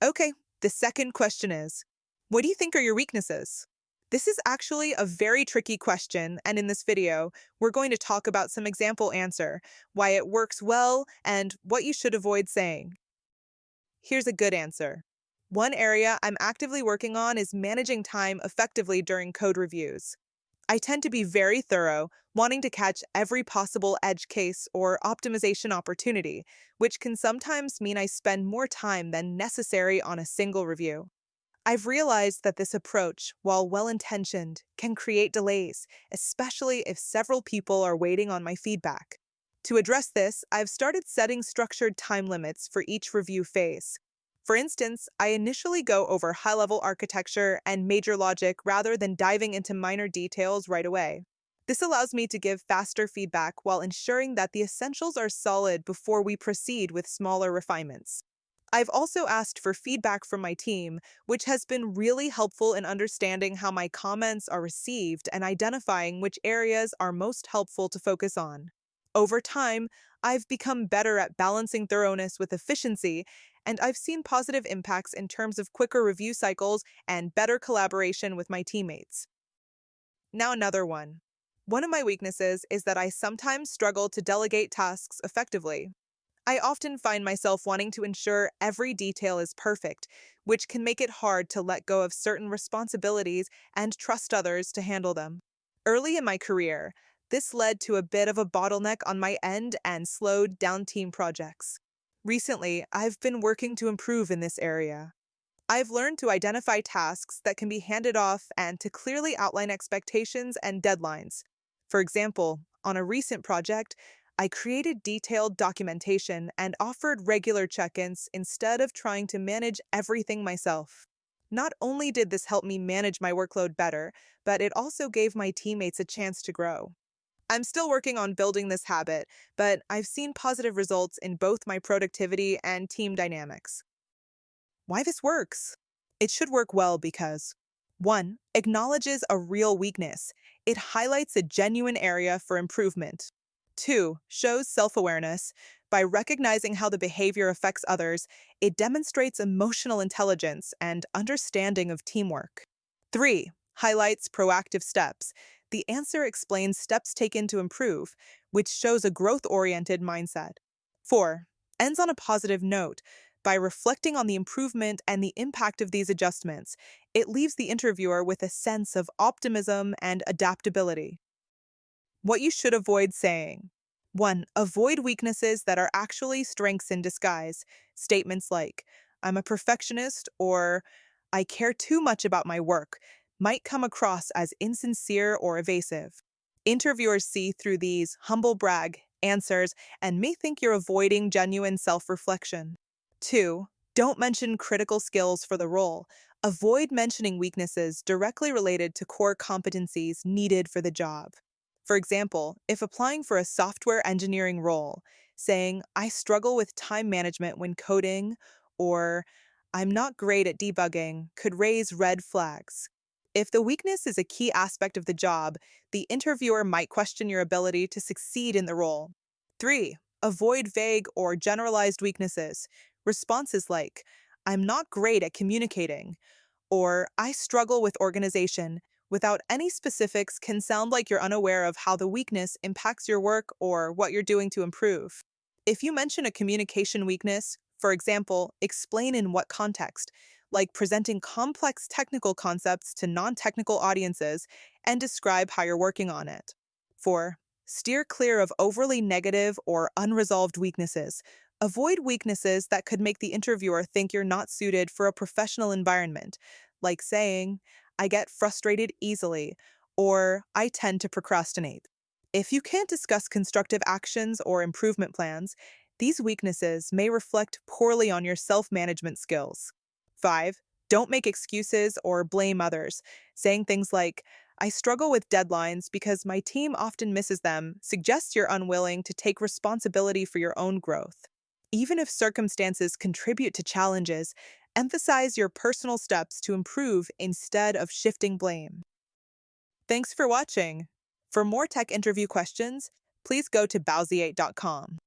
Okay, the second question is, what do you think are your weaknesses? This is actually a very tricky question, and in this video, we're going to talk about some example answer, why it works well, and what you should avoid saying. Here's a good answer. One area I'm actively working on is managing time effectively during code reviews. I tend to be very thorough, wanting to catch every possible edge case or optimization opportunity, which can sometimes mean I spend more time than necessary on a single review. I've realized that this approach, while well intentioned, can create delays, especially if several people are waiting on my feedback. To address this, I've started setting structured time limits for each review phase. For instance, I initially go over high level architecture and major logic rather than diving into minor details right away. This allows me to give faster feedback while ensuring that the essentials are solid before we proceed with smaller refinements. I've also asked for feedback from my team, which has been really helpful in understanding how my comments are received and identifying which areas are most helpful to focus on. Over time, I've become better at balancing thoroughness with efficiency, and I've seen positive impacts in terms of quicker review cycles and better collaboration with my teammates. Now, another one. One of my weaknesses is that I sometimes struggle to delegate tasks effectively. I often find myself wanting to ensure every detail is perfect, which can make it hard to let go of certain responsibilities and trust others to handle them. Early in my career, this led to a bit of a bottleneck on my end and slowed down team projects. Recently, I've been working to improve in this area. I've learned to identify tasks that can be handed off and to clearly outline expectations and deadlines. For example, on a recent project, I created detailed documentation and offered regular check ins instead of trying to manage everything myself. Not only did this help me manage my workload better, but it also gave my teammates a chance to grow. I'm still working on building this habit, but I've seen positive results in both my productivity and team dynamics. Why this works? It should work well because 1. Acknowledges a real weakness. It highlights a genuine area for improvement. 2. Shows self awareness. By recognizing how the behavior affects others, it demonstrates emotional intelligence and understanding of teamwork. 3. Highlights proactive steps. The answer explains steps taken to improve, which shows a growth oriented mindset. 4. Ends on a positive note. By reflecting on the improvement and the impact of these adjustments, it leaves the interviewer with a sense of optimism and adaptability. What you should avoid saying. 1. Avoid weaknesses that are actually strengths in disguise. Statements like, I'm a perfectionist or I care too much about my work might come across as insincere or evasive. Interviewers see through these humble brag answers and may think you're avoiding genuine self reflection. 2. Don't mention critical skills for the role. Avoid mentioning weaknesses directly related to core competencies needed for the job. For example, if applying for a software engineering role, saying, I struggle with time management when coding, or I'm not great at debugging, could raise red flags. If the weakness is a key aspect of the job, the interviewer might question your ability to succeed in the role. 3. Avoid vague or generalized weaknesses. Responses like, I'm not great at communicating, or I struggle with organization, without any specifics can sound like you're unaware of how the weakness impacts your work or what you're doing to improve. If you mention a communication weakness, for example, explain in what context, like presenting complex technical concepts to non technical audiences, and describe how you're working on it. 4. Steer clear of overly negative or unresolved weaknesses. Avoid weaknesses that could make the interviewer think you're not suited for a professional environment, like saying, I get frustrated easily, or I tend to procrastinate. If you can't discuss constructive actions or improvement plans, these weaknesses may reflect poorly on your self management skills. 5. Don't make excuses or blame others. Saying things like, I struggle with deadlines because my team often misses them suggests you're unwilling to take responsibility for your own growth. Even if circumstances contribute to challenges, emphasize your personal steps to improve instead of shifting blame. Thanks for watching. For more tech interview questions, please go to bowsiate.com.